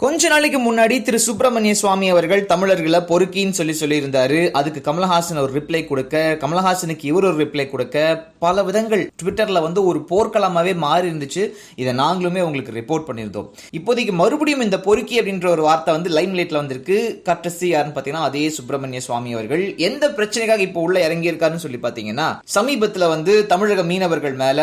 கொஞ்ச நாளைக்கு முன்னாடி திரு சுப்பிரமணிய சுவாமி அவர்கள் தமிழர்களை பொறுக்கின்னு சொல்லியிருந்தாரு. அதுக்கு கமலஹாசன் ஒரு ரிப்ளை கொடுக்க, கமலஹாசனுக்கு இவர் ஒரு ரிப்ளை கொடுக்க, பல விதங்கள் ட்விட்டர்ல ஒரு போர்க்களமாவே மாறி இருந்துச்சு. இதை நாங்களுமே உங்களுக்கு ரிப்போர்ட் பண்ணியிருந்தோம். இப்போதைக்கு மறுபடியும் இந்த பொறுக்கி அப்படின்ற ஒரு வார்த்தை லைம் லைட்ல வந்திருக்கு. கட்டசி யாருன்னு பாத்தீங்கன்னா அதே சுப்பிரமணிய சுவாமி அவர்கள். எந்த பிரச்சனைக்காக இப்போ உள்ள இறங்கி இருக்காருன்னு சொல்லி பாத்தீங்கன்னா, சமீபத்துல தமிழக மீனவர்கள் மேல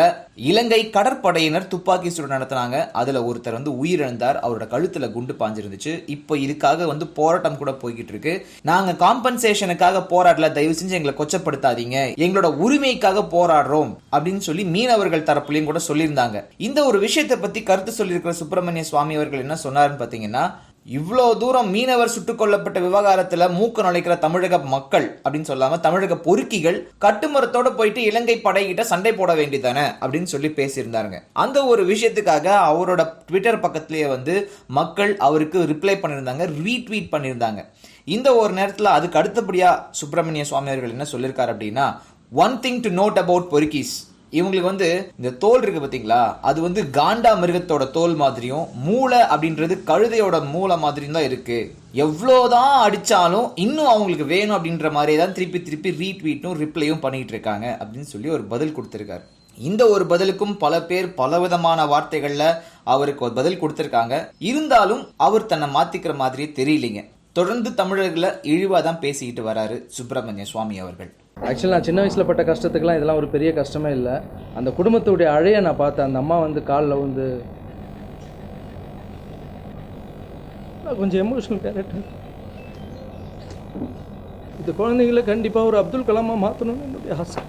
இலங்கை கடற்படையினர் துப்பாக்கி சூடு நடத்தினாங்க. அதுல ஒருத்தர் உயிரிழந்தார். அவரோட கழுத்துல குண்டு பாஞ்சிருந்துச்சு. இப்போ இதுக்காக போராட்டம் கூட போய்கிட்டு இருக்கு. நாங்க காம்பன்சேஷனுக்காக போராடல, தயவு செஞ்சு எங்களை கொச்சப்படுத்தாதீங்க, எங்களோட உரிமைக்காக போராடுறோம் அப்படின்னு சொல்லி மீனவர்கள் தரப்புலையும் கூட சொல்லியிருந்தாங்க. இந்த ஒரு விஷயத்தை பத்தி கருத்து சொல்லியிருக்கிற சுப்பிரமணிய சுவாமி அவர்கள் என்ன சொன்னாருன்னு பாத்தீங்கன்னா, இவ்வளவு தூரம் மீனவர் சுட்டுக் கொல்லப்பட்ட விவகாரத்துல மூக்க நுழைக்கிற தமிழக மக்கள் அப்படின்னு சொல்லாம தமிழக பொறுக்கிகள் கட்டுமரத்தோட போயிட்டு இலங்கை படைகிட்ட சண்டை போட வேண்டியதானே அப்படின்னு சொல்லி பேசியிருந்தாருங்க. அந்த ஒரு விஷயத்துக்காக அவரோட ட்விட்டர் பக்கத்திலேயே மக்கள் அவருக்கு ரிப்ளை பண்ணியிருந்தாங்க, ரீட்வீட் பண்ணியிருந்தாங்க. இந்த ஒரு நேரத்தில் அதுக்கு அடுத்தபடியா சுப்பிரமணிய சுவாமி அவர்கள் என்ன சொல்லியிருக்காரு அப்படின்னா, one thing to note about Portuguese, இவங்களுக்கு இந்த தோல் இருக்கு பாத்தீங்களா, அது காண்டா மிருகத்தோட தோல் மாதிரியும் மூளை அப்படின்றது கழுதையோட மூளை மாதிரியும் தான் இருக்கு. எவ்வளவுதான் அடிச்சாலும் இன்னும் அவங்களுக்கு வேணும் அப்படின்ற மாதிரி தான் திருப்பி திருப்பி ரீட்வீட்டும் ரிப்ளையும் பண்ணிட்டு இருக்காங்க அப்படின்னு சொல்லி ஒரு பதில் கொடுத்திருக்காரு. இந்த ஒரு பதிலுக்கும் பல பேர் பலவிதமான வார்த்தைகள்ல அவருக்கு ஒரு பதில் கொடுத்திருக்காங்க. இருந்தாலும் அவர் தன்னை மாத்திக்கிற மாதிரியே தெரியலீங்க. தொடர்ந்து தமிழர்களை இழிவா தான் பேசிக்கிட்டு வராரு சுப்பிரமணிய சுவாமி அவர்கள். ஆக்சுவலாக நான் சின்ன வயசில் பட்ட கஷ்டத்துக்கெலாம் இதெல்லாம் ஒரு பெரிய கஷ்டமே இல்லை. அந்த குடும்பத்துடைய அழையை நான் பார்த்தேன். அந்த அம்மா காலில் கொஞ்சம் எமோஷனல் கேரக்டர். இந்த குழந்தைங்களை கண்டிப்பாக ஒரு அப்துல் கலாமாக மாற்றணும்னு என்னுடைய ஆசை.